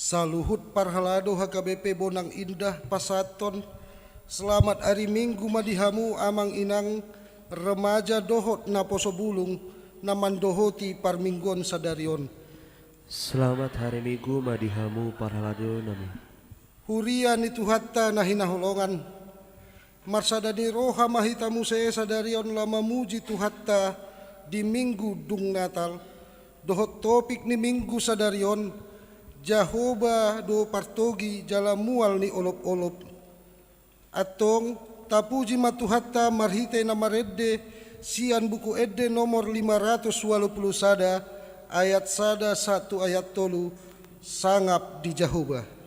Saluhut parhalado HKBP Bonang Indah Pasaton. Selamat hari Minggu madihamu amang inang remaja dohot na poso bulung naman dohoti parminggon sadarion. Selamat hari Minggu madihamu parhalado nami. Hurian itu hatta nahinahulongan. Marsadani roha mahitamu saya sadarion lama muji tu hatta di minggu dung Natal. Dohot topik ni minggu sadarion. Jahoba do partogi jala mual ni olop-olop. Atong tapuji matuhatta marhite namaredde sian buku edde nomor 520 sada ayat sada 1 ayat tolu sangap di Jahoba.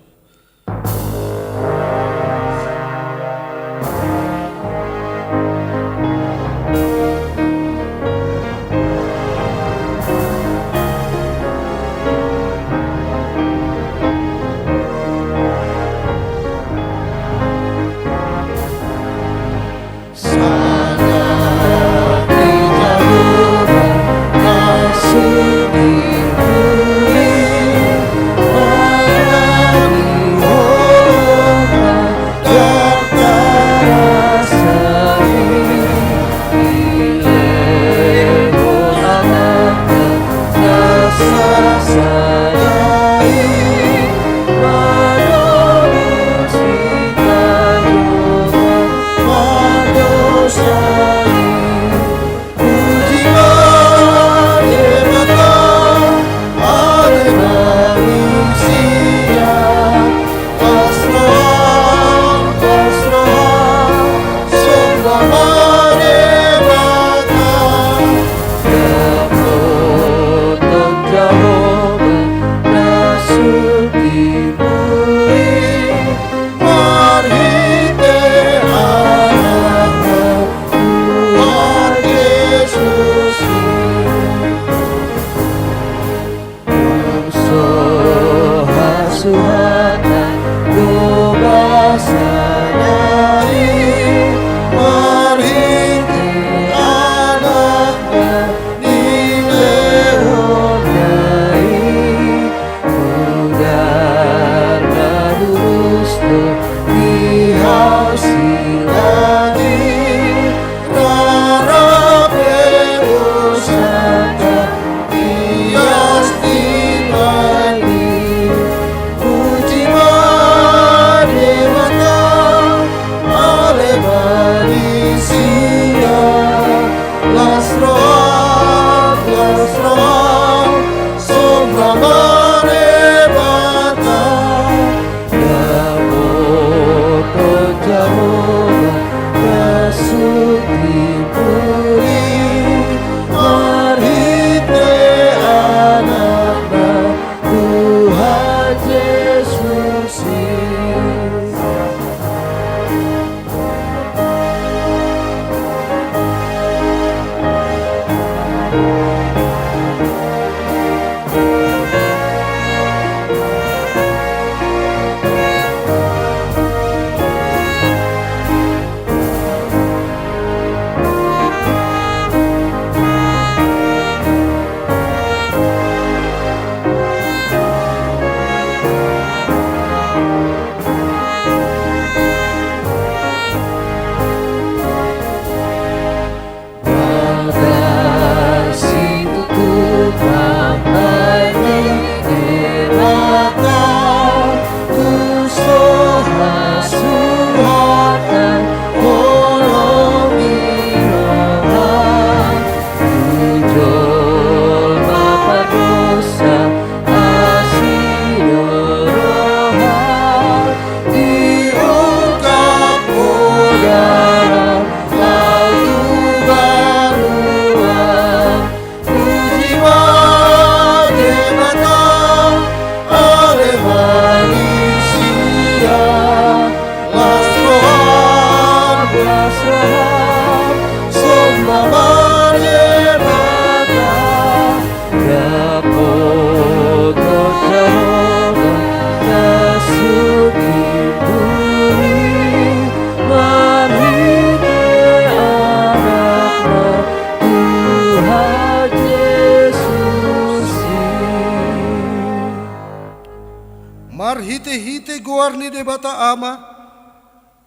goar ni debata ama,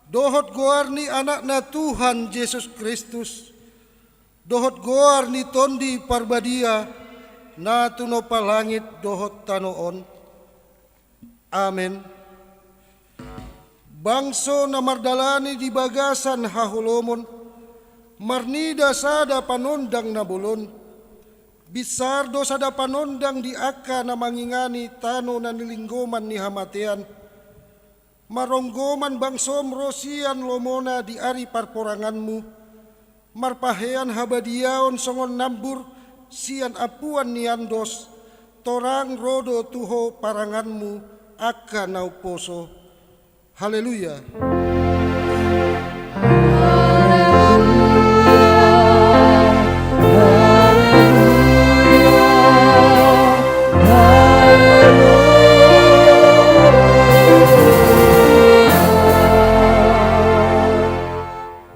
dohot goar ni anak na Tuhan Yesus Kristus, dohot goar ni tondi parbadia na tuno palangit dohot tanoon. Amen. Bangso na mardalani di bagasan hahulomon, marnida sada panondang na bulon, bisardo sada panondang di aka na mangingani tano na nilinggoman ni hamatian, maronggoman bangsom rosian lomona di ari parporanganmu, marpahean habadiaon songon nambur sian apuan niandos, torang rodo tuho paranganmu aka nauposo. Haleluya.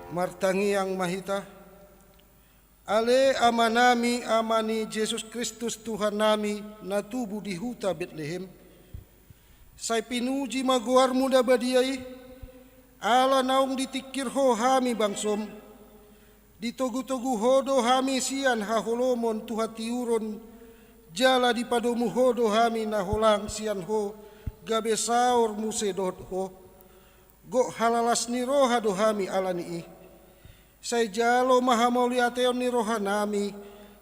Martangi yang mahita, ale amanami amani Yesus Kristus Tuhan nami na tubuh di huta Betlehem. Say pinuji maguar muda badiai, ala naung ditikir ho hami bangsom, ditogu-togu hodo hami sian haholomon tuhatiuron, jala di padomu hodo hami naholang sian ho, gabe saur musedot ho, go halalas ni roha do hami alani. Say jalo mahamoli ateon ni roha nami,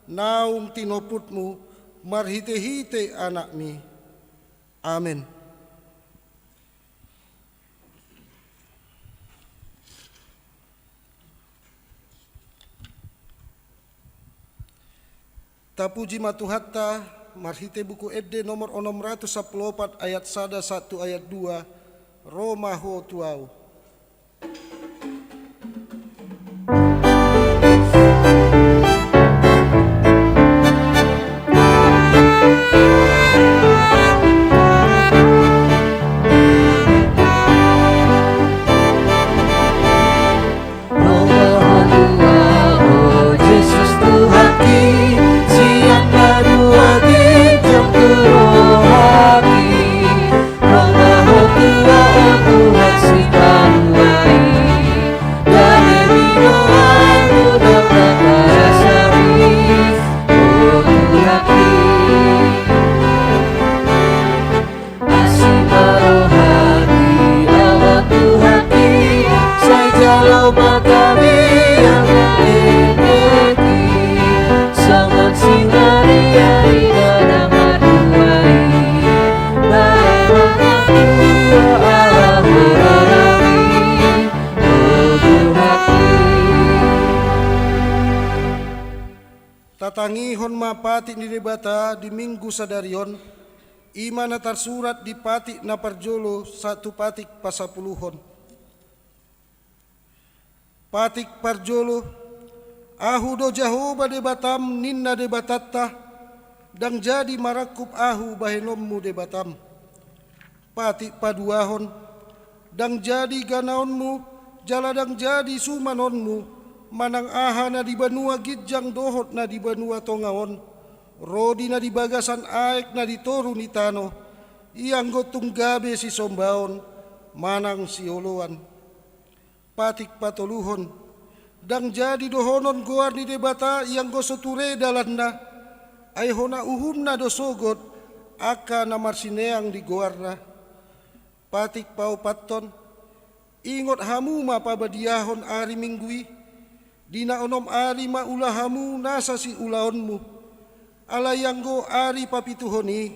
naung tinoputmu, marhite-hite anakmi. Amin. Tapuji matuhatta marhite buku Ede nomor 614 ayat 1 ayat 2 Roma ho tuau. Tatangihon mapati ni debata di minggu sadarion, ima na tarsurat di patik na parjolo 1 patik pasapuluhon. Patik parjolo, ahu do jahoba debatam ninna debatatta, dang jadi marakup ahu bahenommu debatam. Patik paduahon, dang jadi ganaonmu, jaladang jadi sumanonmu, manang aha na di banua gidjang dohot na di banua tongawon, rodi na di bagasan aek na di toru ni tano, iyang gotong gabe si sombaon, manang si oloan. Patik patoluhon, dang jadi dohonon goar ni debata iyang gosoture dalan na, ay hona uhum na dosogot, aka na marsineang di goar na. Patik paupaton, ingot hamu mapabadiahon ari minggui, dina onom ari maulahamu nasa si ulaonmu, alayanggo ari papituhoni,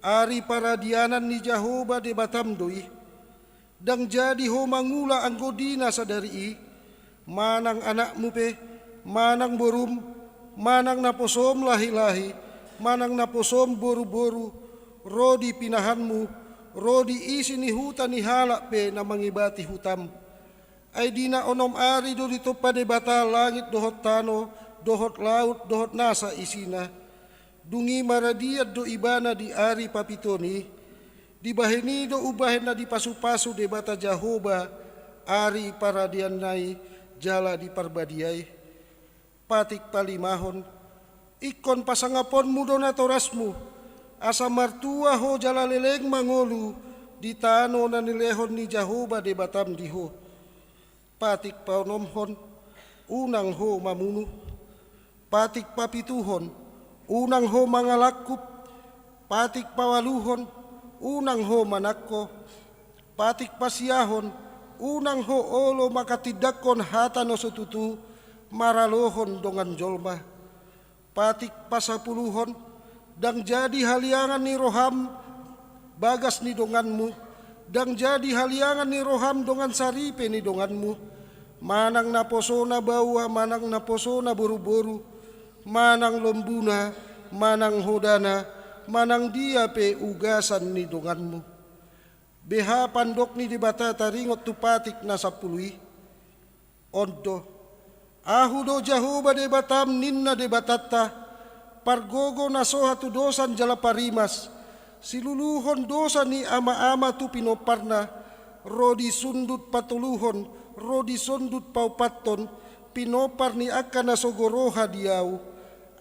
ari paradianan ni Jahoba debatam doi, dang jadi ho mangula anggo dina sadari, manang anakmu pe, manang borum, manang naposom lahi-lahi, manang naposom boru-boru, rodi pinahanmu, rodi isi ni hutan ni halak pe na mangibati hutam. Ay dina onom ari do dito padebata langit dohot tano, dohot laut, dohot nasa isina. Dungi maradiat do ibana di ari papitoni, di baheni do ubahen na di pasu-pasu debata Jahoba, ari paradian nai jala di parbadiai. Patik palimahon, ikon pasangapon mudo na torasmu, asa martua ho jala leleng mangolu, di tano na nilehon ni Jehovah de batam diho. Patik paunomhon, unang ho mamuno. Patik papituhon, unang ho mangalakup. Patik pawaluhon, unang ho manakko. Patik pasiyahon, unang ho olo makatidakon hatano sututu, maralohon dongan jolma. Patik pasapuluhon, dang jadi haliangan ni roham, bagas ni donganmu. Dang jadi haliangan ni roham dongan saripe ni donganmu. Manang naposona bawa, manang naposona boru-boru. Manang lombuna, manang hodana, manang dia pe ugasan ni donganmu. Beha pandok ni dibata taringot tu patik na sapului. Ondo, ahu do Jehovah de batam ninna de batata, pargogo na soha tu dosan jala parimas, siluluhon dosa ni ama-ama tu pinoparna, rodi sundut patuluhon, rodi sundut paupaton, pinopar ni akan na sogoroha diau,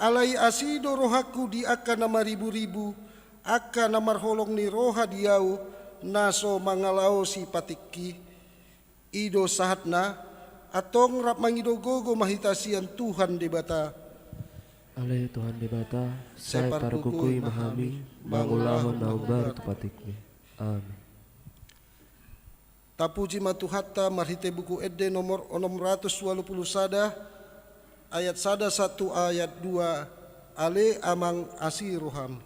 alai asido rohaku di akan na maribu-ribu, akan na marholong ni roha diau, naso mangalao si patikki, ido sahatna, atong rap mangidogogo mahitasian Tuhan de bata. Ale Tuhan de bata, saya pargugui mahami, mangulahon na ubar tupatikmi. Amin. Tapuji matuhatta marhite buku edde nomor 681 ayat 1 ayat 2 ale amang asiroham.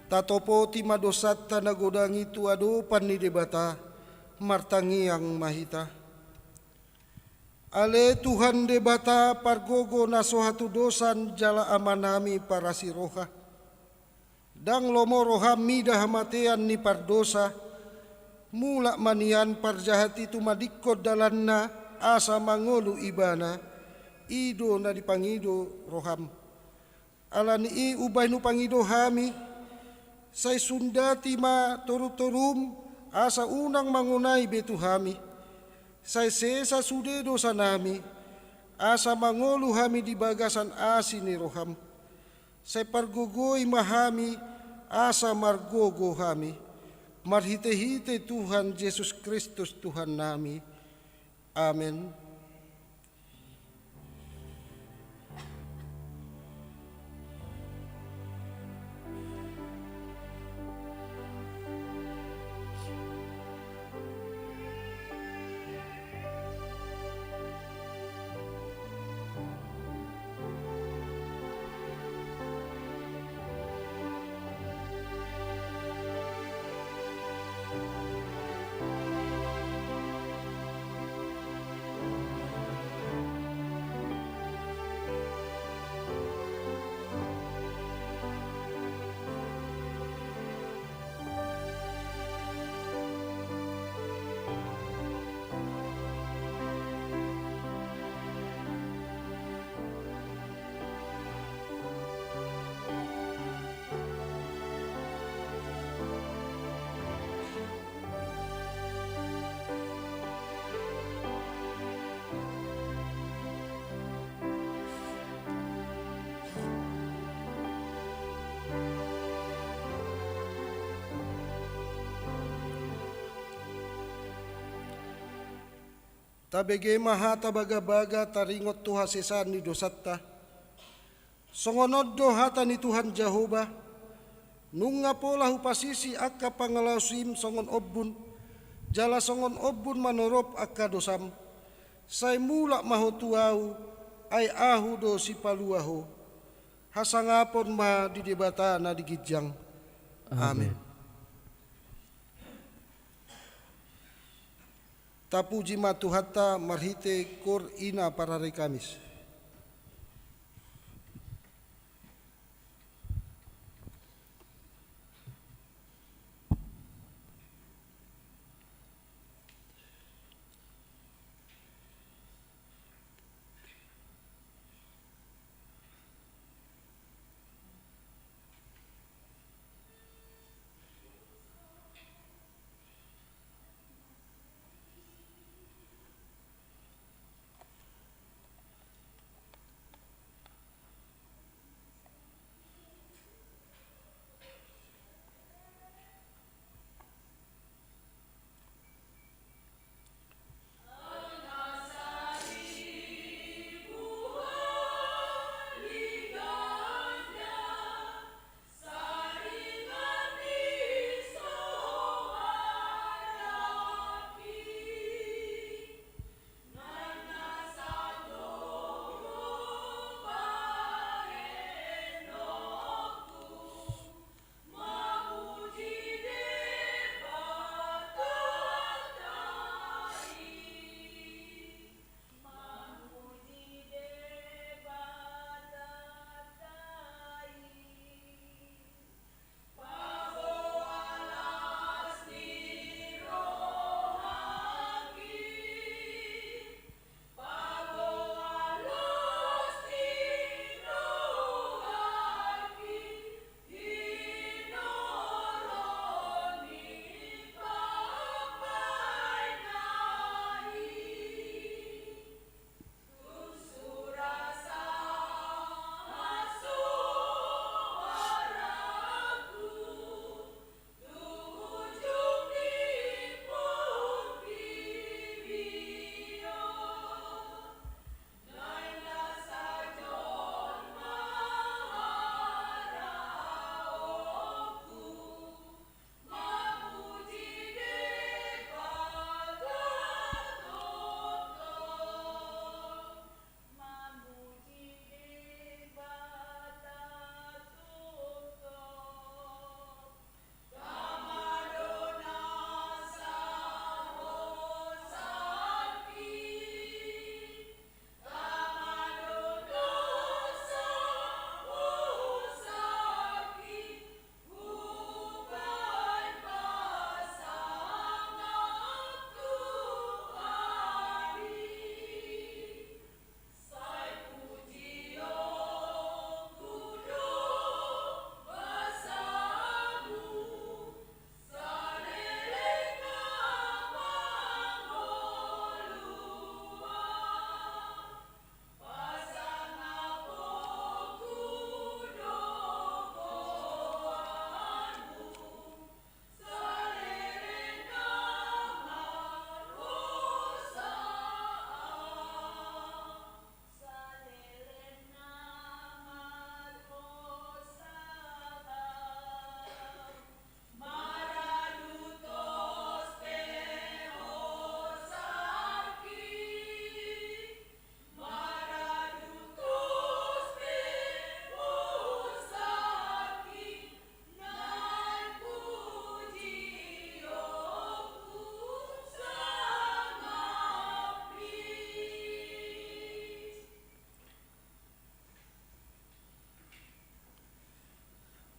Tatopo ti madosat nagodangi tu adopan ni debata martangi yang mahita. Ale Tuhan debata pargogo na sohatu dosan jala amanami para siroha. Dang lomo roham midah matean ni pardosa. Mula manian parjahati tu madikod dalanna asa mangolu ibana. Ido na dipangido roham. Alani i ubay nu pangido hami. Say sundati ma torum asa unang mangunay betuhami. Say sesa sudedo sa nami asa mangolu hami di bagasan asi ni roham. Say pargogoy mahami asa margogo hami. Marhite-hite Tuhan Yesus Kristus Tuhan nami. Amen. tabege maha tabaga-baga taringot tuha sesan ni dosatta. Songonoddo hata ni Tuhan Jehovah, nunga pola hupasisi akka pangalasim songon obbun, jala songon obbun manorop akka dosam, say mulak maho tuau, ay ahu do si paluaho, hasangapon ma di debata na digijang. Amin. Tapuji matuhatta marhite kor ina parare Kamis.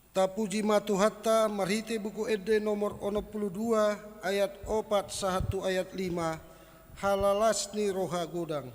Tapuji matuhatta marhite buku ede nomor 62 ayat 4 sahatu ayat 5 halalasni roha godang.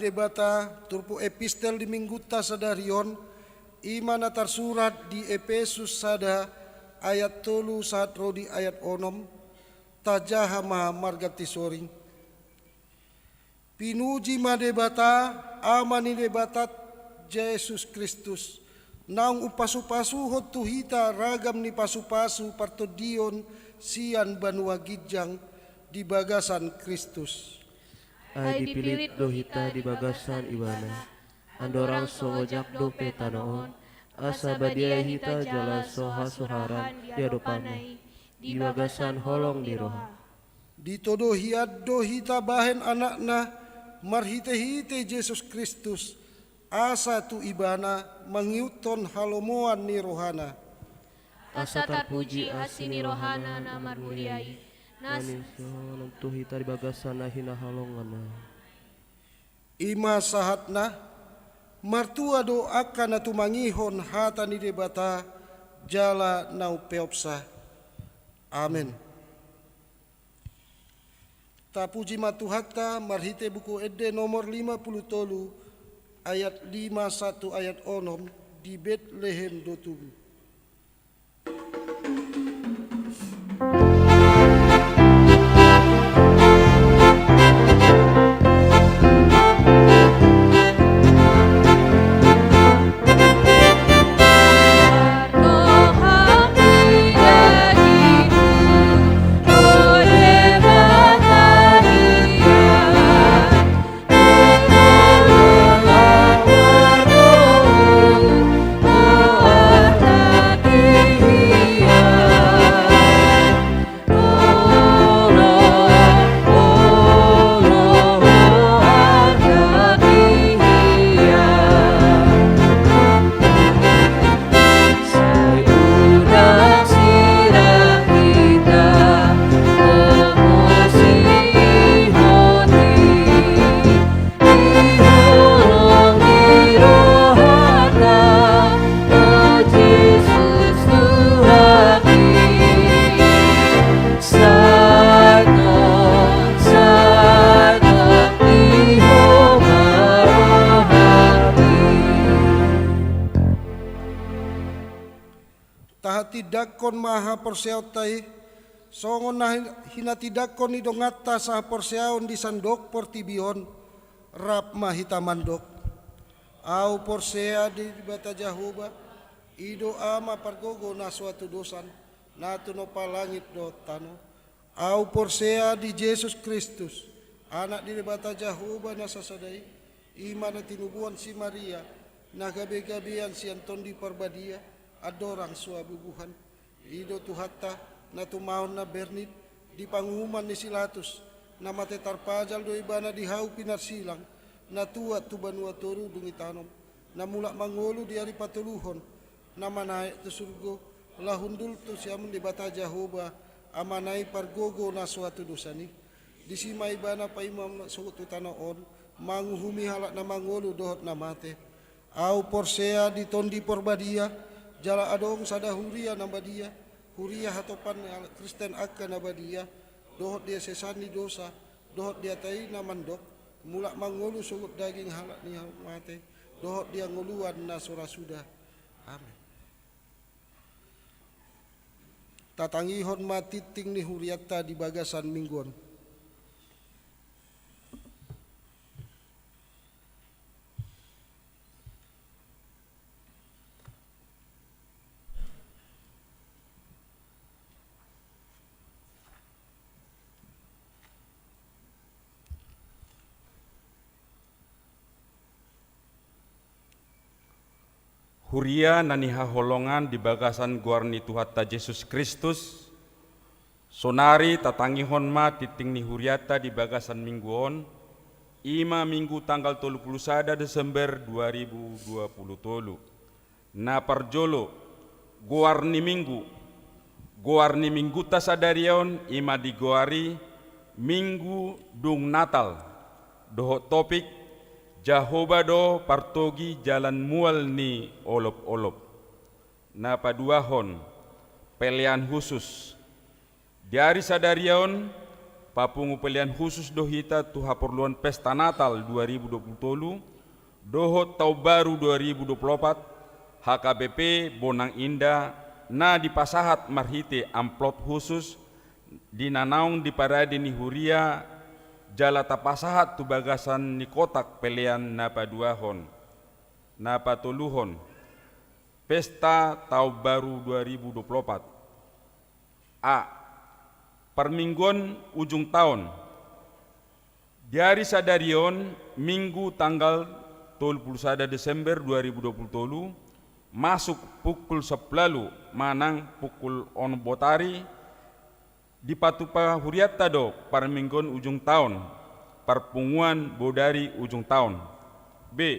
debata turpu epistel di mingguta sadarion imana tersurat di Efesus sada ayat 3 saat rodi ayat 6 tajaha maha margati soring. Pinuji ma debata amani debatat Yesus Kristus. Naung upasu-pasu hotu hita ragam ni pasu-pasu partodion sian banua gijang di bagasan Kristus. Ai dipilit do hita di bagasan ibana. Andorang so ojak do petanaon. Asa badia hita jala soha soharan dia do panai. Di bagasan holong di roha. Ditodo hiat do hita bahen anakna marhite-hite Yesus Kristus. Asa tu ibana mengiuton halomoan ni rohana. Asa terpuji asini rohana na marmuliai. Manis tu hita di bagasan hina halongana. Ima sahatna martua do akan atu mangihon hata ni debata jala nau peopsa. Amin. Tapuji matuhata marhite buku ede nomor 53 ayat 51 ayat 6 di Betlehem dotum. Tidakon maha porseautai songon na hina tidakon ni dongata sa porseaon di sandok portibion rap mahita mandok au porsea di bata Jahoba ido ama pargogo na suatu dosan na tuno palangit do tano au porsea di Yesus Kristus anak di bata Jahoba na sasadai imana tinubuan si Maria na gabe-gabean si Anton di Parbadia adorang suabubuhan ido tuhatta na tumahon na bernit di pangumuman ni Silatus na mate tarpajal do ibana di hau pinarsilang na tua tu banua toru dungi tanom na mula mangolu di hari patuluhon na manai tu surgo lahundul tu siamun di bata Jahoba amanai pargogo na suatu dosani di sima ibana pa imam na suatu tanaon manguhumi halak na mangolu dohot na mate au porsea di tondi porbadia jala adong sada huria nabadia huria hatopan Kristen akan nabadia dohot dia sesani dosa dohot dia tai namandok mulak mangolu sugut daging halak ni mate dohot dia nguluan na sura sudah. Amin. Tatangihon mati ting ni huriata di bagasan mingguan. Huria naniha holongan di bagasan guarni Tuhatta Yesus Kristus. Sonari tatangihon ma titing ni huriata di bagasan mingguon. Ima minggu tanggal 31 Desember 2020. Na parjolo guarni minggu tasadarion ima di guari minggu dung Natal. Dohot topik Jahoba do partogi jalan mual ni olop-olop. Na paduahon pelian khusus. Diari sadarion papungu pilihan khusus dohita tu haperluan pesta Natal 2020 dohot tahun baru 2024 HKBP Bonang Indah na dipasahat marhite amplot khusus dinanaung di parade ni huria jala tapasahat tu bagasan ni kotak pelian napa duahon napa toluhon pesta tahun baru 2024. A. Permingguan ujung tahun. Di hari sadarion Minggu tanggal 31 Desember 2020 masuk pukul 10 manang pukul on botari di patupa huriata do permingguan ujung tahun perpunguan bodari ujung tahun. B.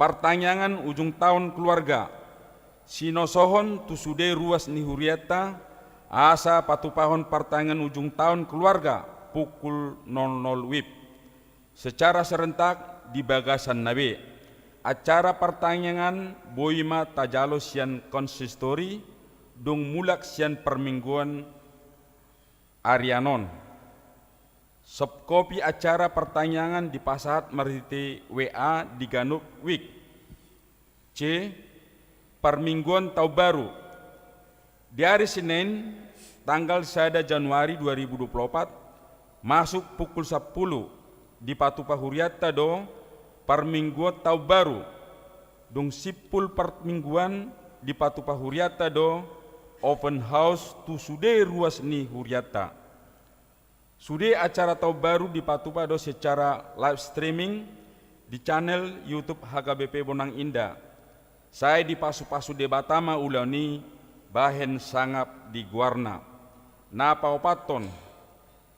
Pertanyaan ujung tahun keluarga sinosohon tusude ruas ni huriata asa patupahon pertanyaan ujung tahun keluarga pukul 00 WIB secara serentak di bagasan nabe. Acara pertanyaan boima tajalo sian konsistori dung mulak sian permingguan Arianon. Subkopi acara pertanyaan di pasahat marite WA di Ganup Week. C. Permingguan tahun baru. Di hari Senin tanggal 1 Januari 2024 masuk pukul 10 di Patupa Huriata do permingguan tahun baru. Dung sipul permingguan di Patupa Huriata do open house tu sude ruas ni Huriata. Sudah acara tahun baru di Patupa do secara live streaming di channel YouTube HKBP Bonang Indah. Saya di pasu-pasu debatama ulani bahen sangap di Guarna. Napa opaton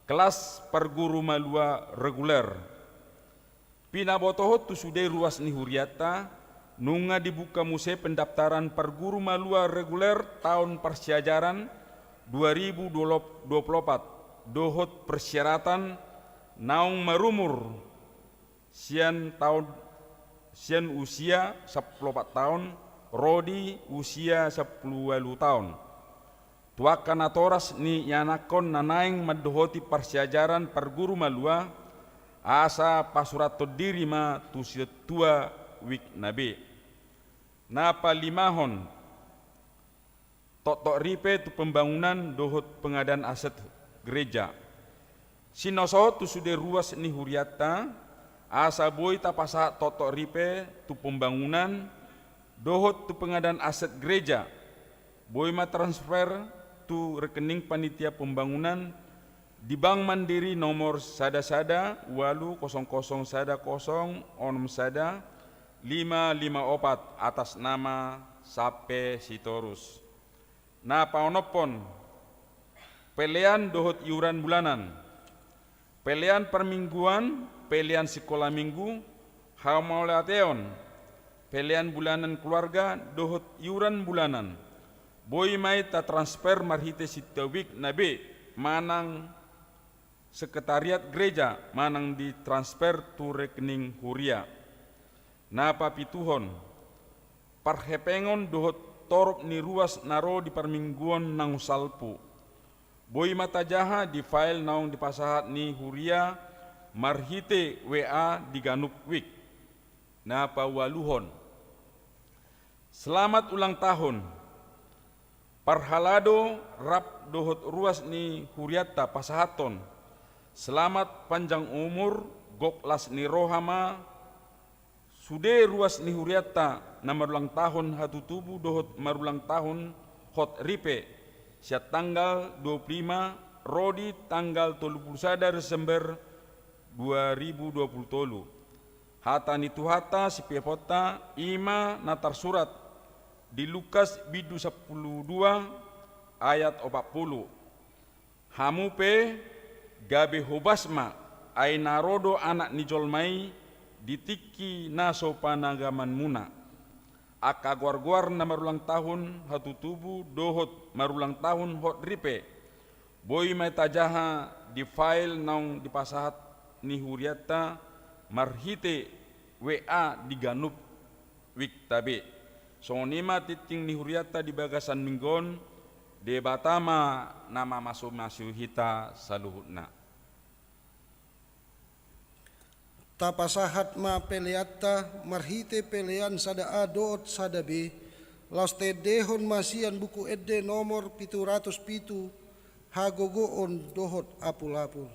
kelas perguru malua reguler. Pinabotoho tu sudah ruas ni Huriata nunga dibuka muse pendaftaran perguru malua reguler tahun persiajaran 2024. Dohot persyaratan naung marumur sian usia 14 tahun rodi usia 10 tahun tuakan atoras ni yanakon nanaing madohoti persyajaran perguru malua asa pasurat diri ma tu tua wik nabe napa limahon tok ripe tu pembangunan dohot pengadaan aset gereja. Sinoso tu sudah ruas ni Huriata asa boy tapasa totok ripe tu pembangunan dohot tu pengadaan aset gereja. Boy ma transfer tu rekening panitia pembangunan di Bank Mandiri nomor sada-sada 80010 onom sada 554 atas nama Sape Sitorus. Na paonopon pelian dohot iuran bulanan, pelian permingguan, pelian sekolah minggu, haumauleateon, pelian bulanan keluarga dohot iuran bulanan. Boy mai ta transfer marhite sitawik nabe manang sekretariat gereja manang di transfer tu rekening huria. Napa pituhon parhepengon dohot torop ni ruas naro di permingguan nang salpu. Boy mata jaha di file naung di pasahat ni huria marhite WA di Ganup Week. Napa waluhon. Selamat ulang tahun. Parhalado rap dohot ruas ni huriata pasahaton. Selamat panjang umur goklas ni rohama. Sude ruas ni huriata na marulang tahun hatutubu dohot marulang tahun hot ripe. Siat tanggal 25 rodi tanggal 31 Desember 2020. Hata ni tuhata si pepota ima natar surat di Lukas bidu 12 ayat 40. Hamupe gabe hobasma ay narodo anak ni jolmai ditiki naso panagaman muna. Aka guar-guar na marulang tahun hatutubu dohot marulang tahun hot ripe. Boy may tajaha di file naung di pasahat ni huriata marhite WA di Ganup Week tabe. So nima titing ni huriata di bagasan minggon Debatama nama masu-masu hita saluhutna. Tapasahat ma peleatta marhite pelean sada A doot sada B laos tedehon masian buku edde nomor 707 hagogoon dohot apul-apul.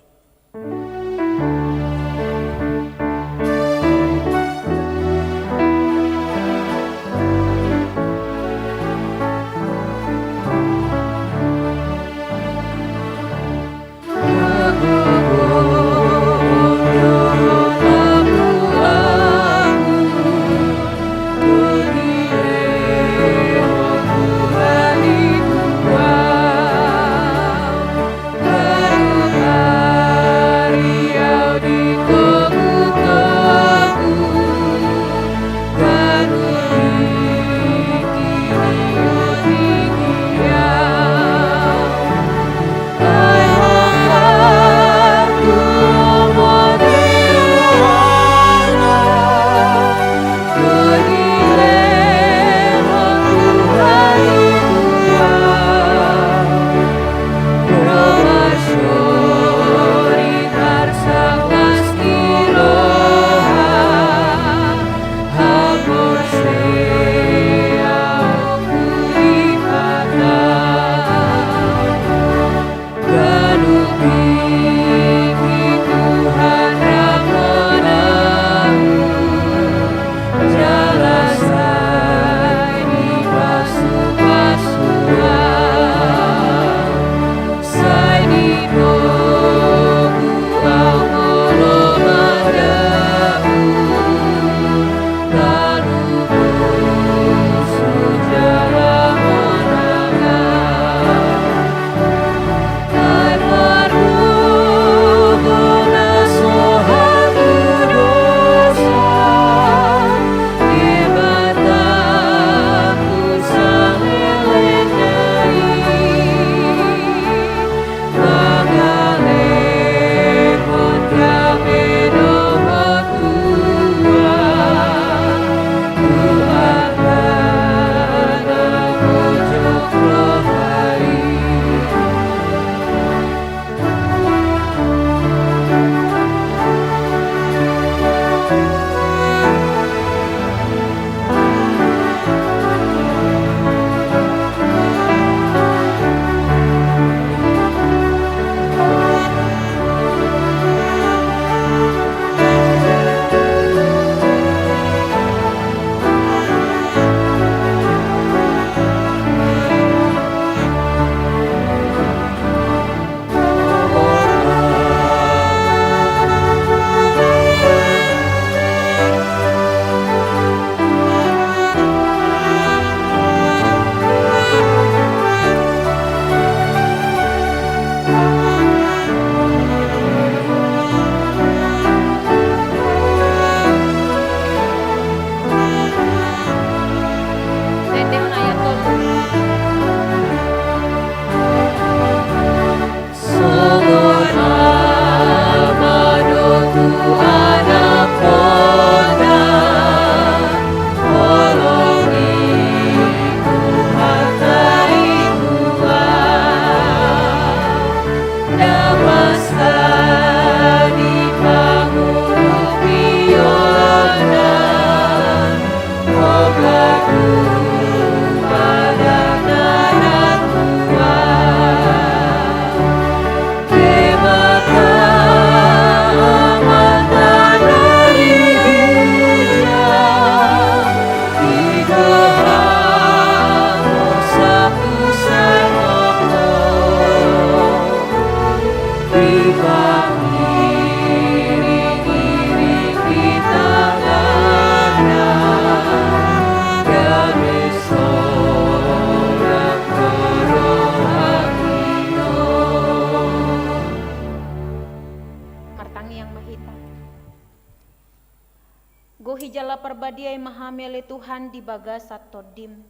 Hijala perbadiai mahamele Tuhan di bagas satodim.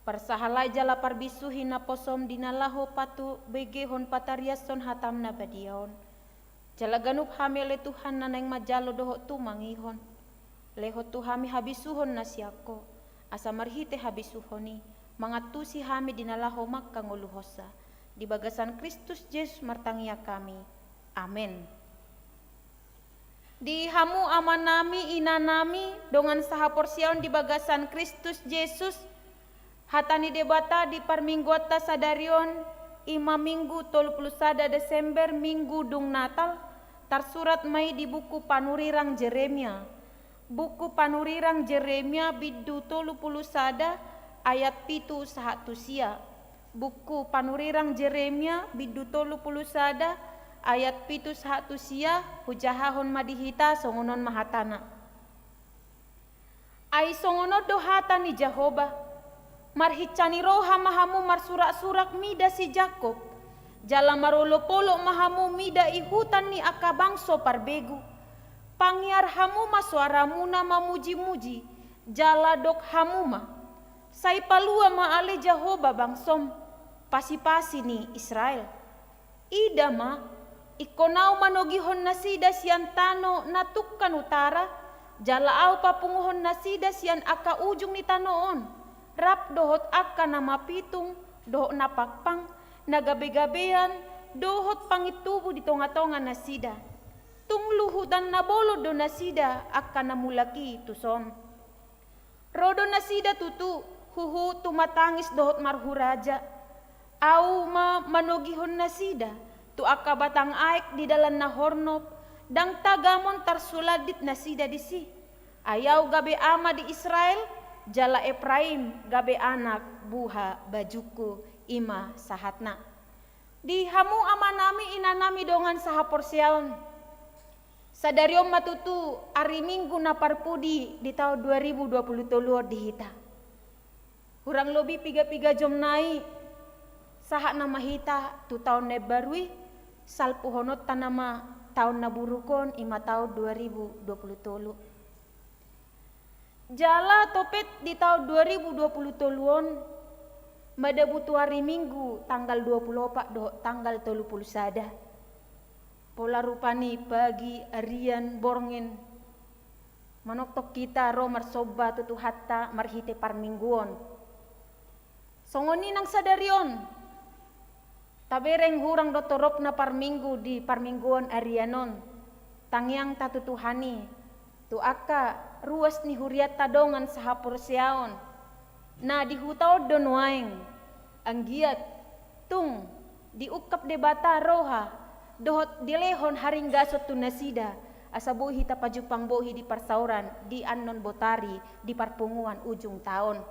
Persahalai jala parbisu hina posom dinalaho patu bege hon patariason hatamna badiaon. Jala ganup hamele Tuhan naneng majalo doho tu mangihon. Leho tu hami habisuhon nasiako. Asa marhite habisuhoni. mangatusi hami dinalaho makka nguluhosa. Di bagasan Kristus Yesus martangia kami. Amin. Di hamu amanami inanami dongan saha porsiaon di bagasan Kristus Yesus hatani debata di parmingguata sadarion ima minggu 31 Desember minggu dung Natal tersurat mai di buku panurirang Jeremia. Buku panurirang Jeremia bidu 31 ayat pitu sahatu sia. Buku panurirang Jeremia bidu 31 ayat pitu sahatu sia hujahahon madihita songonon mahatana. Ai songono dohata ni Jehovah marhicani roha mahamu marsurak-surak mida si Jakob jala marolo-polo mahamu mida ihutan ni akabangso parbegu pangiar hamuma suaramuna mamuji-muji jala dok hamuma sai palua maale Jehovah bangsom pasi-pasi ni Israel ida ma ikonau manogihon nasida sian tano natukkan utara jala au papunguhon nasida sian aka ujung ni tanoon rap dohot akka nama pitung dohot napakpang nagabe-gabean dohot pangitubu di tonga-tonga nasida tung luhu dan nabolo do nasida akka namulaki tuson rodo nasida tutu huhu tumatangis dohot marhuraja au ma manogihon nasida tu akka batang aek di dalam nahornop dang tagamon tarsuladit nasida disi ayau gabe ama di Israel jala Efraim gabe anak buha bajuku ima sahatna di hamu amanami inanami dongan saha porsiaon sadariom matutu ari minggu na parpudi di tahun 2023 dihita kurang lebih piga jom nai saha nama hita tu tahun nebarui salpuhonot tanama tahun naburukon ima tahun 2023 jala topet di tahun 2023 mada butuh hari minggu tanggal 24 do tanggal 31 pola rupani pagi arian borngen manoktok kita ro marsoba tutu hatta marhite parmingguon songoni nang sadarion tabereng hurang do torop na parminggu di parmingguon arianon tangyang tatutuhani tu akka ruas ni huriat tadongan sahapur siaon na dihutao donuaeng anggiat tung diukap debata roha dohot dilehon haring gasot tu nasida asabuhi tapajupang bohi di parsauran di annon botari di parpunguan ujung tahun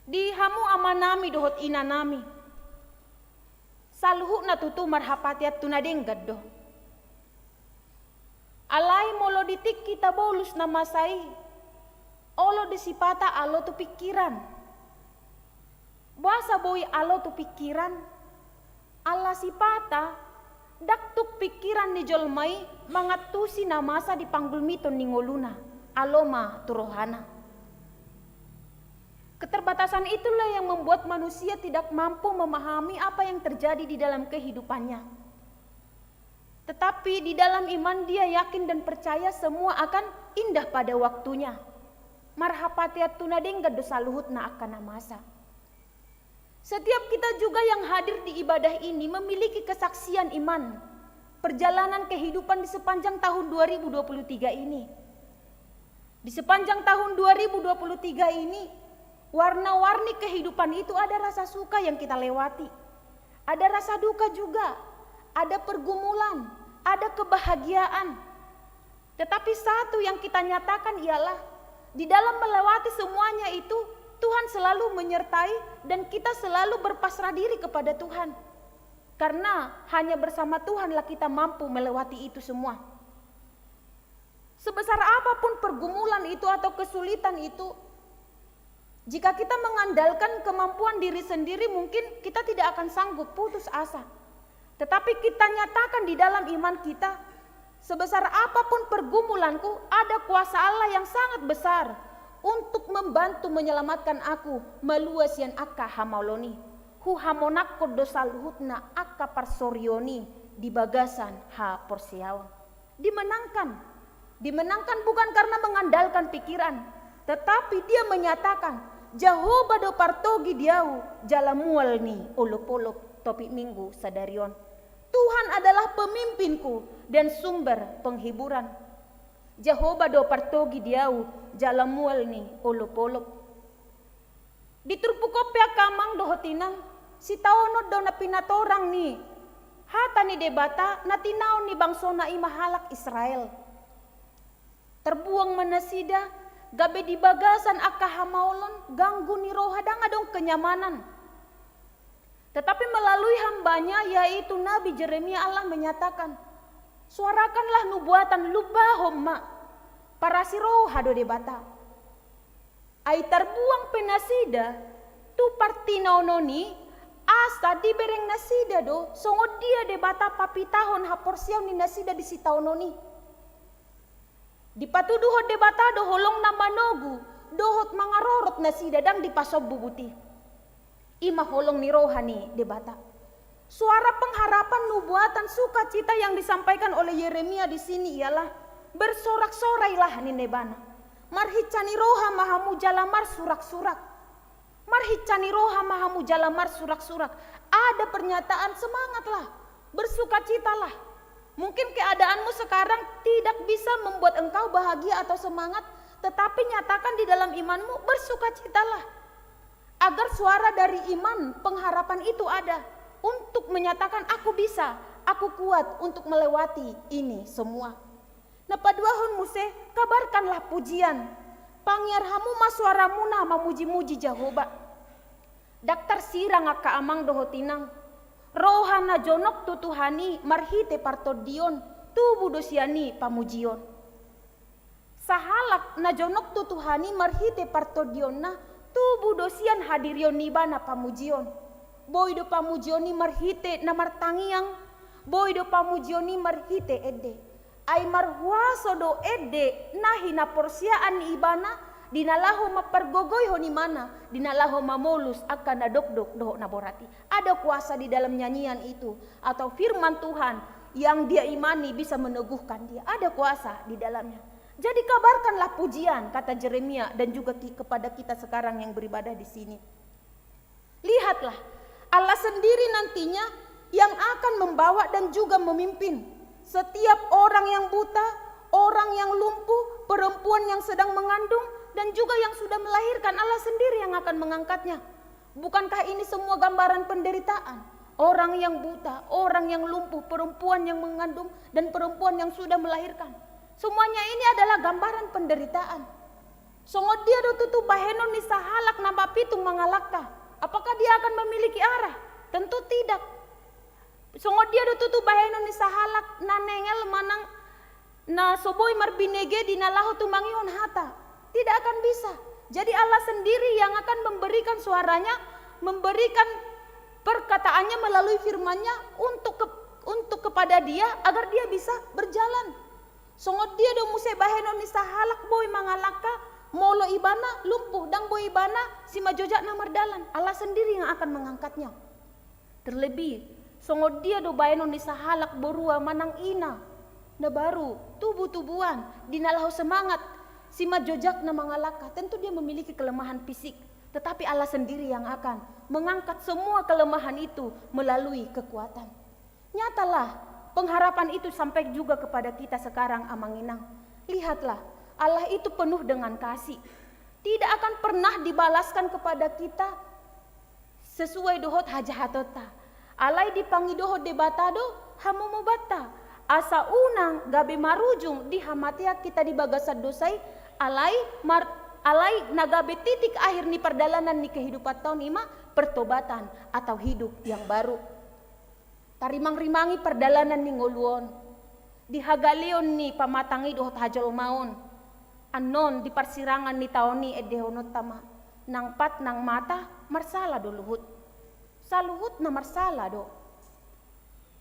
di hamu amanami dohot inanami saluhu na tutu marhapatiat tunadinggad do alai molo ditik kita bolus nama sai olo disipata alo tu pikiran basa boy alo tu pikiran ala sipata daktuk pikiran ni jolmai mangatusi namasa di panggulmiton ni ngoluna aloma turohana keterbatasan itulah yang membuat manusia tidak mampu memahami apa yang terjadi di dalam kehidupannya. Tetapi di dalam iman dia yakin dan percaya semua akan indah pada waktunya. Marhapatiat tunadingga dosa luhutna akan masa. Setiap kita juga yang hadir di ibadah ini memiliki kesaksian iman. Perjalanan kehidupan di sepanjang tahun 2023 ini. Di sepanjang tahun 2023 ini, warna-warni kehidupan itu ada rasa suka yang kita lewati. Ada rasa duka juga, ada pergumulan, ada kebahagiaan. Tetapi satu yang kita nyatakan ialah di dalam melewati semuanya itu Tuhan selalu menyertai dan kita selalu berpasrah diri kepada Tuhan. Karena hanya bersama Tuhanlah kita mampu melewati itu semua. Sebesar apapun pergumulan itu atau kesulitan itu, jika kita mengandalkan kemampuan diri sendiri mungkin kita tidak akan sanggup, putus asa. Tetapi kita nyatakan di dalam iman kita, sebesar apapun pergumulanku, ada kuasa Allah yang sangat besar untuk membantu menyelamatkan aku meluasian akka hamauloni. Hu hamonakko dosa luhutna akka parsorioni di bagasan ha porsiawan. Dimenangkan bukan karena mengandalkan pikiran, tetapi dia menyatakan Jahoba do partogi diau jalamual ni olok-olok topik minggu sadarion. Tuhan adalah pemimpinku dan sumber penghiburan. Jahoba do partogi diau jalamual ni olok-olok. Diturpukopya kamang do hotinang si taonod do na pinatorang ni hata ni debata na tinaw ni bangsona imahalak Israel. Terbuang manasida gabe di bagasan akahamaulon ganggu ni rohadang adong kenyamanan. Tetapi melalui hambanya yaitu Nabi Yeremia Allah menyatakan, suarakanlah nubuatan lubahom ma para si rohado debata. Ai terbuang penasida tu partinononi asa di bereng nasida do songo dia debata papitahon haporsiaw ni nasida di sitaononi. Dipatuduhot debata do holong na manogu dohot mangarorot na si dadang dipasob bubuti. Ima holong ni rohani debata. Suara pengharapan nubuatan sukacita yang disampaikan oleh Yeremia di sini ialah bersorak-sorailah ni nebana. Marhicani roha mahamu jalamar surak-surak. Marhicani roha mahamu jalamar surak-surak. Ada pernyataan semangatlah, bersukacitalah. Mungkin keadaanmu sekarang tidak bisa membuat engkau bahagia atau semangat, tetapi nyatakan di dalam imanmu bersukacitalah. Agar suara dari iman pengharapan itu ada untuk menyatakan aku bisa, aku kuat untuk melewati ini semua. Nah paduahon muse kabarkanlah pujian. Pangyarhamu masuaramuna mamuji-muji Jahoba. Daktar sirang aka amang dohotinang. Rohana jonok tutuhani marhite partodion tubuh dosiani pamujion. Sahalak na jonok tutuhani marhite partodion na tubuh dosian hadirion nibana pamujion. Boy do pamujioni marhite na martangiang, boy do pamujioni marhite edde. Ay marhuaso do edde nahina porsiaan ni ibana dinalaho mapergogoy honi mana, dinalaho mamolus akan nadokdok doh naborati. Ada kuasa di dalam nyanyian itu atau firman Tuhan yang dia imani bisa meneguhkan dia. Ada kuasa di dalamnya. Jadi kabarkanlah pujian kata Yeremia dan juga kepada kita sekarang yang beribadah di sini. Lihatlah Allah sendiri nantinya yang akan membawa dan juga memimpin setiap orang yang buta, orang yang lumpuh, perempuan yang sedang mengandung dan juga yang sudah melahirkan. Allah sendiri yang akan mengangkatnya. Bukankah ini semua gambaran penderitaan? Orang yang buta, orang yang lumpuh, perempuan yang mengandung dan perempuan yang sudah melahirkan. Semuanya ini adalah gambaran penderitaan. Songo dia do tutu bahenon ni sahalak na pitung mangalakta. Apakah dia akan memiliki arah? Tentu tidak. Songo dia do tutu bahenon ni sahalak na nengel manang na soboy marbinege dinalaho tumangihon hata. Tidak akan bisa. Jadi Allah sendiri yang akan memberikan suaranya, memberikan perkataannya melalui firman-Nya untuk kepada dia agar dia bisa berjalan. Songo dia do muse bahenon ni sahalak boy mangalaka molo ibana lumpuh dang boy ibana si majojak na mardalan. Allah sendiri yang akan mengangkatnya. Terlebih songo dia do bahenon ni sahalak borua manang ina na baru tubuh-tubuhan dinalahu semangat si majojak na mangalaka. Tentu dia memiliki kelemahan fisik, tetapi Allah sendiri yang akan mengangkat semua kelemahan itu melalui kekuatan. Nyatalah pengharapan itu sampai juga kepada kita sekarang Amanginang. Lihatlah, Allah itu penuh dengan kasih. Tidak akan pernah dibalaskan kepada kita sesuai dohot hajahatota. Alai dipangi dohot debatado hamu mubata. Asa unang gabe marujung di hamatia kita di bagasad dosai alai nagabe titik akhir ni perjalanan ni kehidupan tahun ima pertobatan atau hidup yang baru. Tarimang-rimangi perjalanan ni ngoluon dihagalion ni pamatangi dohot hajol maon anon di persirangan ni taoni edehonot tama nang pat nang mata marsala do luhut saluhut na marsala do.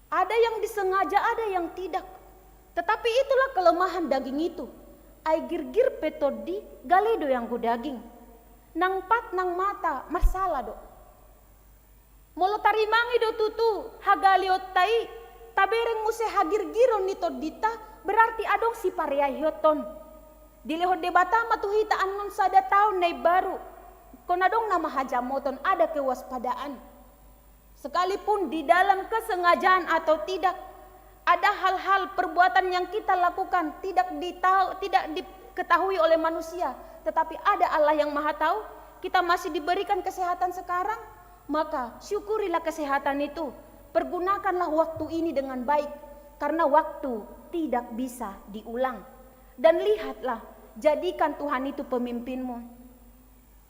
Ada yang disengaja, ada yang tidak. Tetapi itulah kelemahan daging itu. Ai girgir petodi galedo yang go daging. Nang pat nang mata marsala do. Molo tarimangi do tutu hagaliot tai tabereng muse hagirgiron ni todita berarti adong si pareayoton. Dilehod debata matuhita anon sada taon nay baru. Konadong nama hajamoton ada kewaspadaan. Sekalipun di dalam kesengajaan atau tidak, ada hal-hal perbuatan yang kita lakukan tidak diketahui oleh manusia, tetapi ada Allah yang Maha Tahu. Kita masih diberikan kesehatan sekarang, maka syukurilah kesehatan itu. Pergunakanlah waktu ini dengan baik, karena waktu tidak bisa diulang. Dan lihatlah, jadikan Tuhan itu pemimpinmu.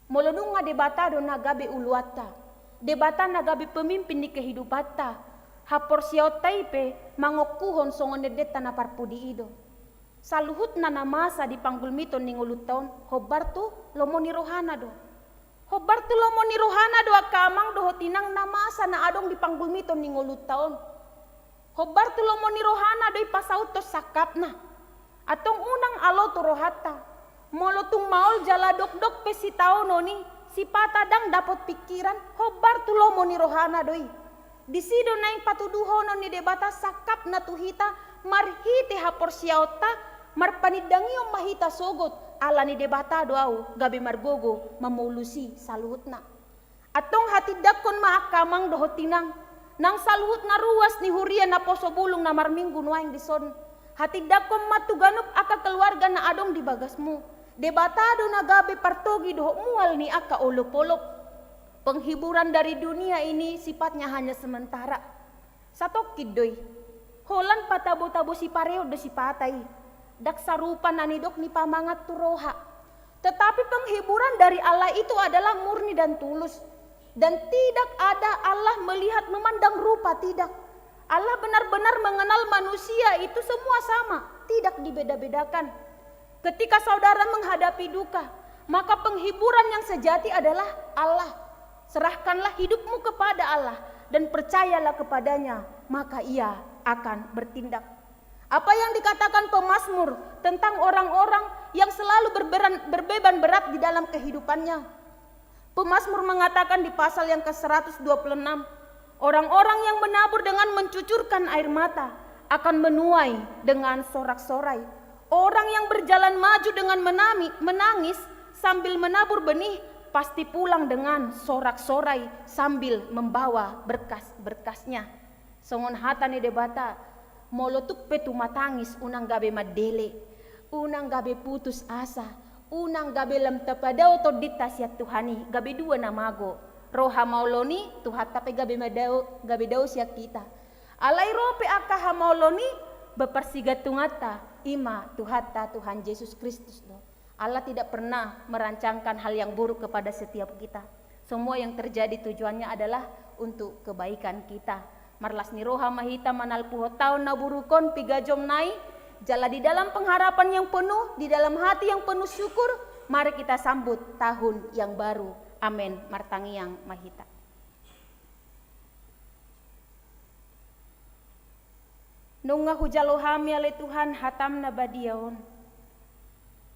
Molonunga debata do nagabe uluata. Debata nagabe pemimpin di kehidupata. Hapor siau taipe mangokuhon songon dedeta na parpudi ido. Saluhut na namasa di panggul miton ning uluton, hobar tu lomoni rohana do. Hobar tu lomoni rohana do akamang do hotinang namasa na adong di panggul miton ning uluton. Hobar tu lomoni rohana do ipasautos sakapna. Atong unang alo tu rohata. Molotung maol jala dok-dok pesitao noni. Si patadang dapat pikiran, hobar tu lomoni rohana doi. Di sido naing patuduhono ni debata sakap na tuhita, marhite hapor siauta, marpanidangiyong mahita sogot, ala ni debata doau, gabi margogo, mamulusi saluhutna. Atong hatidakon maakamang dohotinang, nang saluhut na ruas ni huria na posobulong na marminggu nuaing dison. Hatidakon matuganup aka keluarga na adong di bagasmu. Debatado na gabi partogi doho mual ni aka olop-olop. Penghiburan dari dunia ini sifatnya hanya sementara. Satokid doy. Holan patabo-tabo si pareo do si patay. Dak sarupa nanidok ni pamangat turoha. Tetapi penghiburan dari Allah itu adalah murni dan tulus. Dan tidak ada Allah melihat memandang rupa, tidak. Allah benar-benar mengenal manusia itu semua sama, tidak dibeda-bedakan. Ketika saudara menghadapi duka, maka penghiburan yang sejati adalah Allah. Serahkanlah hidupmu kepada Allah dan percayalah kepadanya, maka Ia akan bertindak. Apa yang dikatakan pemazmur tentang orang-orang yang selalu berbeban berat di dalam kehidupannya. Pemazmur mengatakan di pasal yang ke-126, orang-orang yang menabur dengan mencucurkan air mata akan menuai dengan sorak-sorai. Orang yang berjalan maju dengan menangis sambil menabur benih pasti pulang dengan sorak-sorai sambil membawa berkas-berkasnya. Songon hatane debata molotuk petu matangis unang gabe madele, unang gabe putus asa, unang gabe lam tapadao to ditasiat Tuhani, gabe dua namago. Roha mauloni tuhat tape gabe dao siat kita. Alai rope aka mauloni bepersigat tungata ima tuhata Tuhan Yesus Kristus do. Allah tidak pernah merancangkan hal yang buruk kepada setiap kita. Semua yang terjadi tujuannya adalah untuk kebaikan kita. Marlas ni roha mahita manal puho taon na burukon pigajom nai. Jala di dalam pengharapan yang penuh, di dalam hati yang penuh syukur, mari kita sambut tahun yang baru. Amin. Martangiang mahita. Nunga hujalo hami ale Tuhan hatam na badiaon.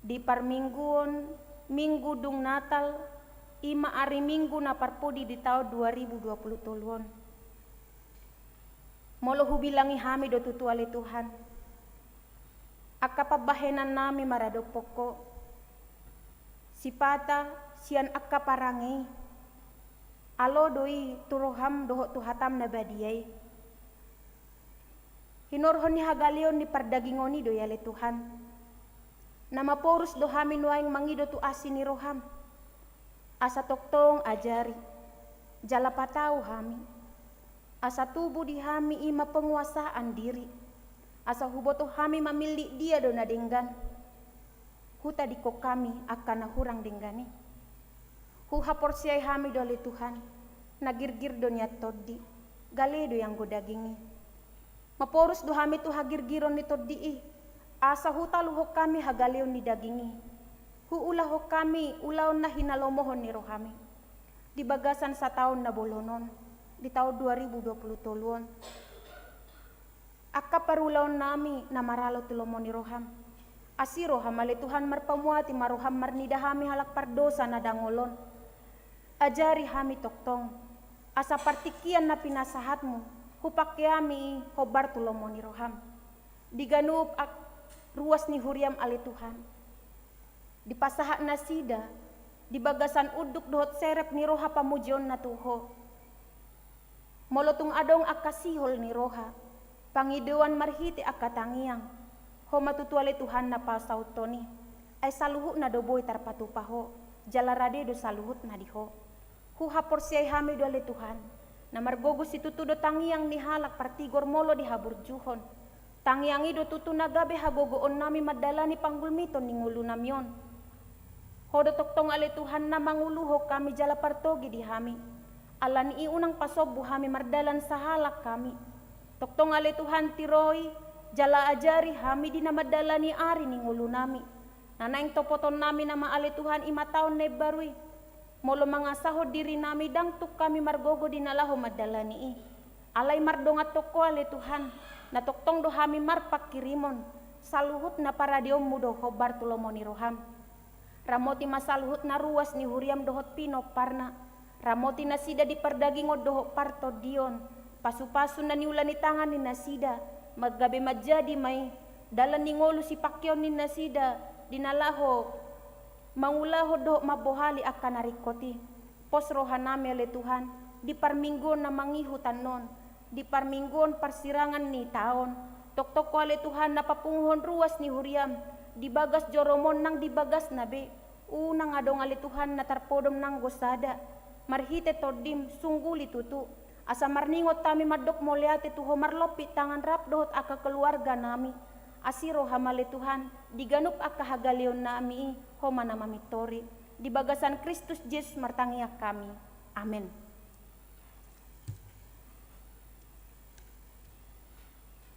Di parmingguon, minggu dung Natal, ima ari minggu na parpudi di tahun 2020 tuluon. Molo hubilangi hami do tutu ale Tuhan. Akka pabahenan nami marado poko. Sipata sian akka parangi. Alo doi turoham doho tuhatam na badiyai. Hinorhon ni hagalion ni pardagingoni do yale Tuhan. Nama porus do hami nuaing mangido tu asin ni roham. Asa toktong ajari. Jala patau hami. Asa tubuh di hami ima penguasaan diri. Asa huboto hami mamili dia do na denggan. Huta diko kami akan hurang denggani. Huha porsiai hami do le Tuhan. Nagirgir do niat toddi. Galedo yang go dagingi. Maporus do hami tu hagirgiron ni toddi. Asa huta luho kami hagaleon ni dagingi. Huulaho kami ulaon na hinalomohon ni rohami. Di bagasan sa taon na bolonon. Di tahun 2020 tuluon. Akka parulaon nami na maralo tulomon ni roham. Asiro hamale Tuhan marpamuati maroham marnida hami halak pardosa na dangolon. Ajari hami toktong. Asa partikian na pinasahatmu. Hupakyami hobar tulomon ni roham. Diganup ruas ni huriam ali Tuhan. Di pasahat na sida, di bagasan uduk dohot serep ni roha pamujon na tuho. Molotung adong akasihol ni roha, pangidewan marhiti akatangiang, ho matutuale Tuhan na pasautoni, ay saluhu na doboy tarpatupaho, jalarade do saluhut na diho. Hu hapor siyay hami do ale Tuhan, na margogos itutudo tangiang ni halak partigor molo di haburjuhon. Tangiang ido tutu nagabe hagogoon nami madalani panggulmiton ni ngulu namyon. Hodo toktong ale Tuhan na manguluho kami jala partogi di hami. Alan iunang pasobu hami mardalan sa halak kami. Toktong ale Tuhan tiroy, jala ajari hami di na madalani ari ni ngulu nami. Nanaing topoton nami nama ale Tuhan 5 taon na barui. Molo mangasahod diri nami dangtuk kami margogo di nalaho madalani i. Alay mardongat toko ale Tuhan, na toktong do hami marpak kirimon. Saluhut na paradiom mudo ho Bartolomo ni roham. Ramoti masaluhut na ruas ni huriam dohot pino parna. Ramoti nasida di perdaging dohot parto dion. Pasu-pasu na niulan ni tangan ni nasida. Maggabi majadi may dalan ni ngolu si pakyon ni nasida. Dinalaho mangulaho dohot mabohali akan narikoti. Pos rohanami ale Tuhan. Di parminggon na mangihutan non. Di parminggon parsirangan ni taon. Tok-tok ko ale Tuhan na papunghon ruas ni huriam. Di bagas joromon nang di bagas nabe. Unang adong ale Tuhan na tarpodom nang gosada. Marhite todim sungguli tutu. Asa marningot tami madok moliate tuho marlopi tangan rap dohot aka keluarga nami. Asiro hamale Tuhan diganup aka hagalion nami ho manamamitori. Di bagasan Kristus Yesus martangiak kami. Amin.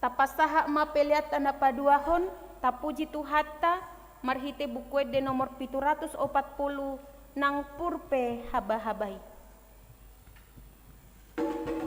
Tapasaha mapeliata na paduahon, tapuji Tuhata, marhite bukwede nomor 740 nang purpe haba-habay. Tuhan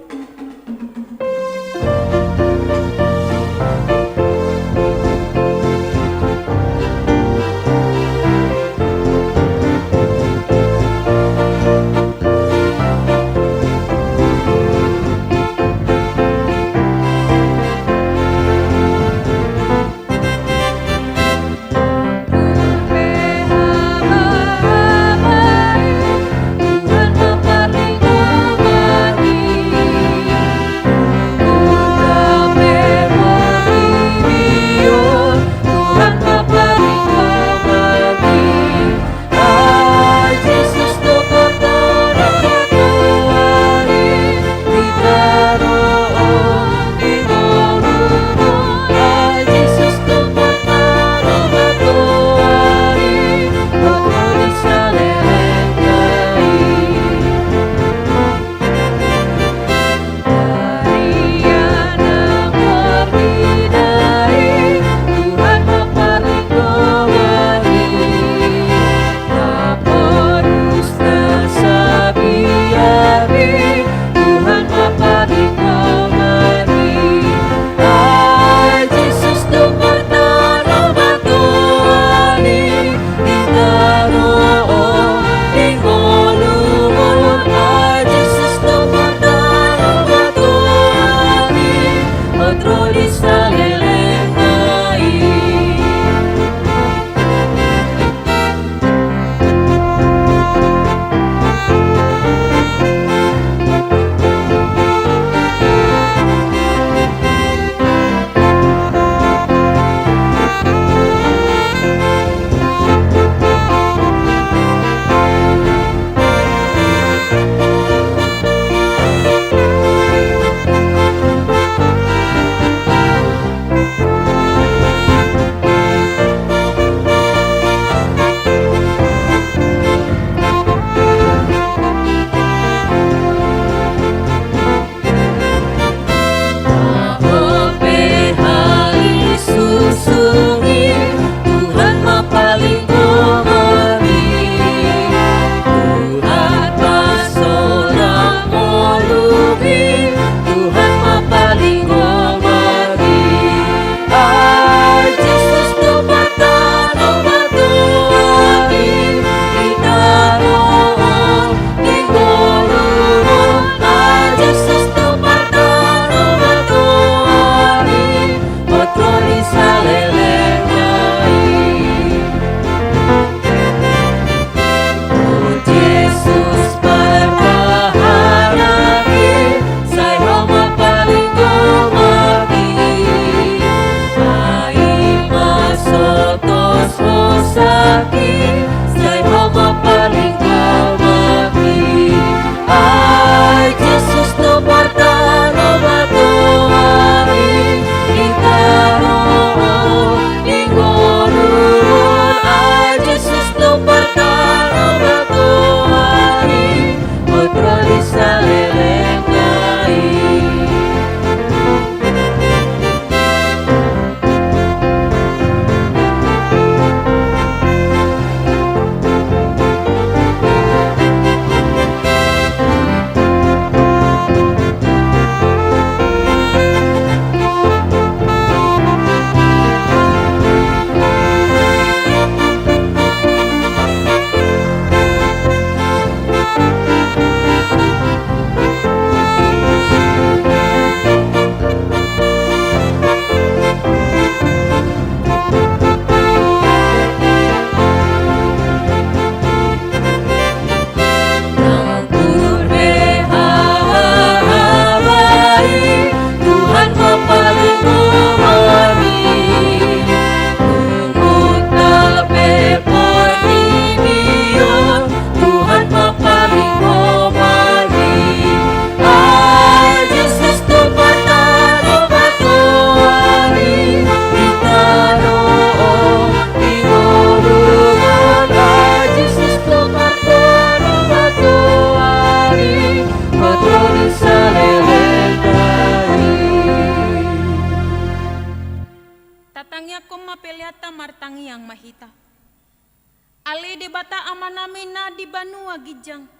Ale de bata amanami na di banua gijang.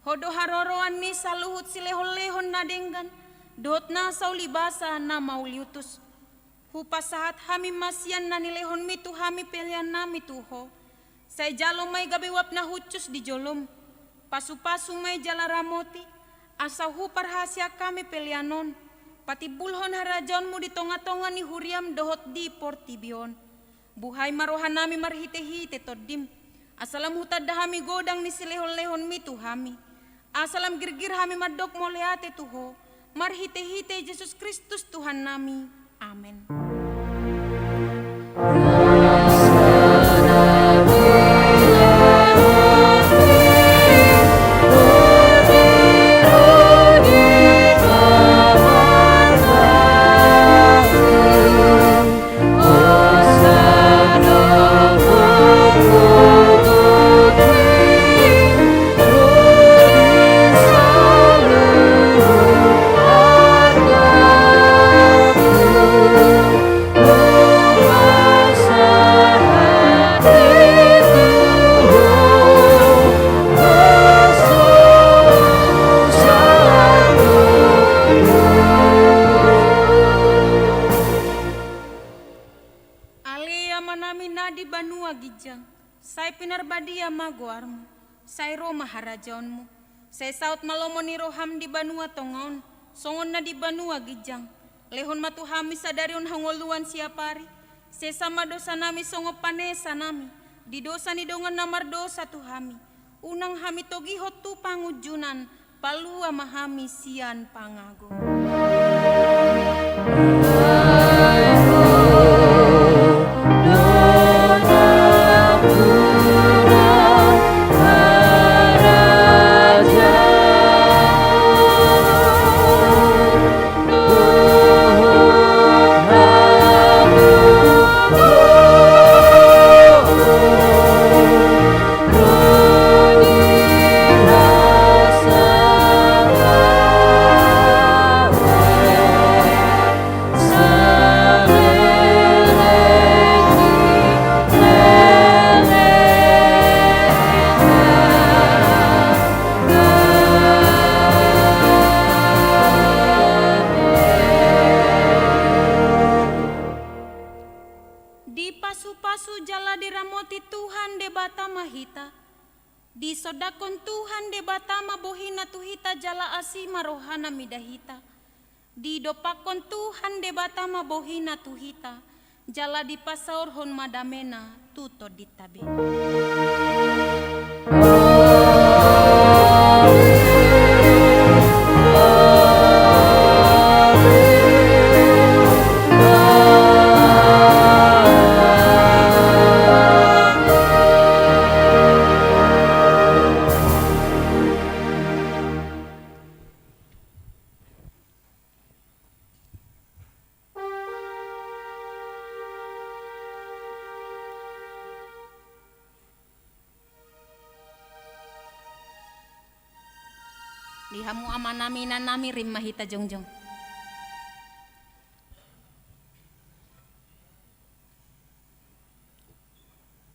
Hodo haroroan ni saluhut silehon-lehon na denggan. Dot na saulibasa na mauliutus. Hupasahat hami masian na nilehon mitu hami pelian nami tuho. Say jalo may gabiwap na hucus di jolom. Pasu-pasu may jala ramoti. Asa huparhasya kami pelianon. Pati bulhon harajonmu di tonga-tonga ni huriam dohot di portibion. Buhay marohan nami marhite-hite todim. Asalam hutad dahami godang ni silehon-lehon mitu hami. Asalam girgir hami madok moleate tuho. Marhite-hite Yesus Kristus Tuhan nami. Amin. Say Roma harajaonmu, say saut malomo ni roham di banua tongon, songon na di banua gijang, lehon matuhami sadarion hangoluan siapari, say sama dosa nami songo panesa nami, di dosa ni dongan namar dosa tuhami, unang hami togihot tu pangujunan, palua mahami sian pangago. Di sodakon Tuhan de batama bohina tuhita jala asima rohana midahita. Di dopakon Tuhan de batama bohina tuhita jala di pasaur hon madamena tuto ditabe. Lihamu amanami nanami rim mahita jongjong.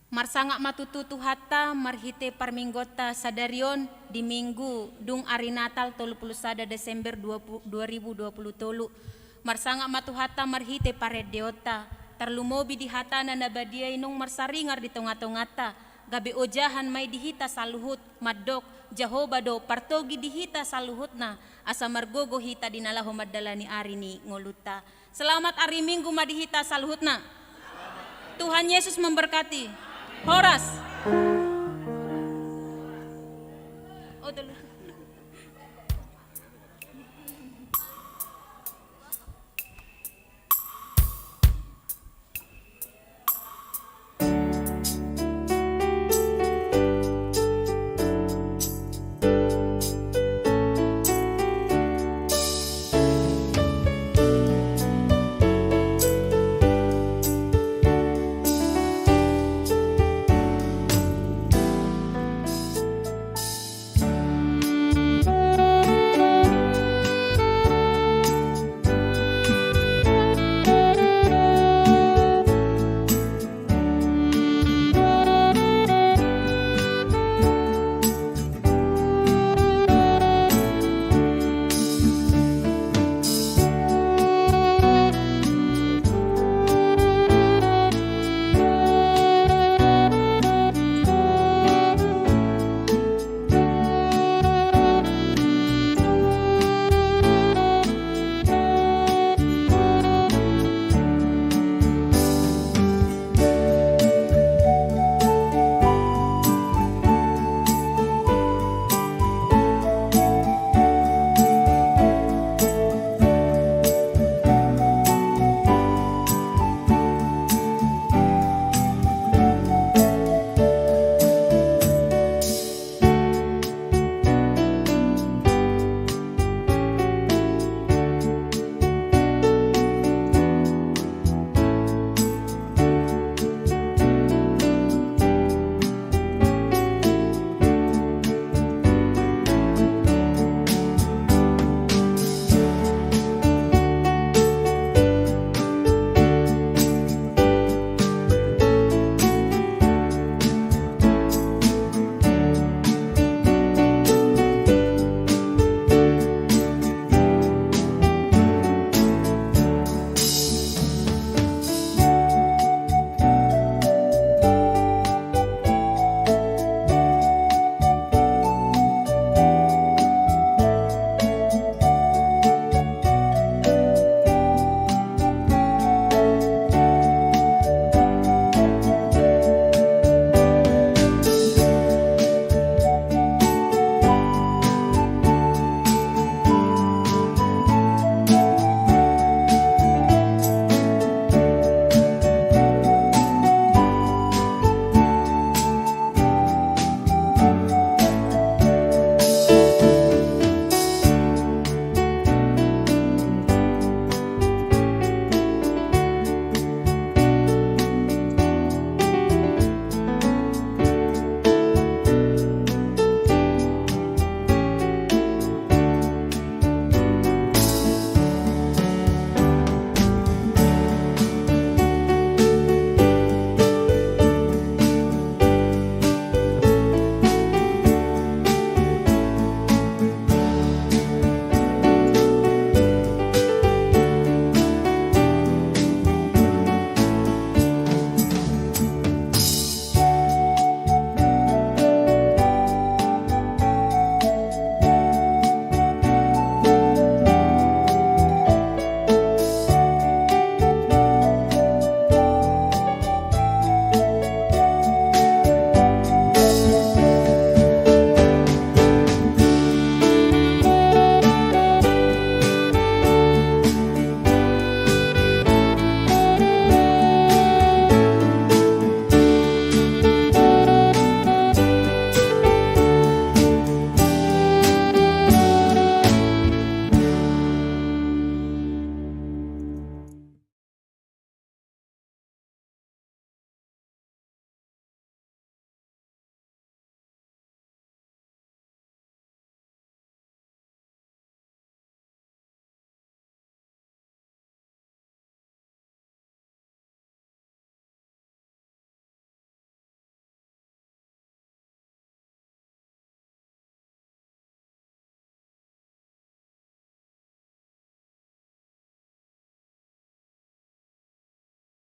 Marsangak matututu hatta marhite parminggota sadarion di minggu dung ari Natal 31 Desember 2020 marsangak matu hatta marhite paredeota terlumobi di hata nanabadia inung marsaringar di tonga-tongata gabe ojahan may dihita saluhut madok jahobado partogi dihita saluhutna asa margogo hita dinalaho madalani ari ni ngoluta. Selamat ari Minggu madihita saluhutna. Tuhan Yesus memberkati. Horas.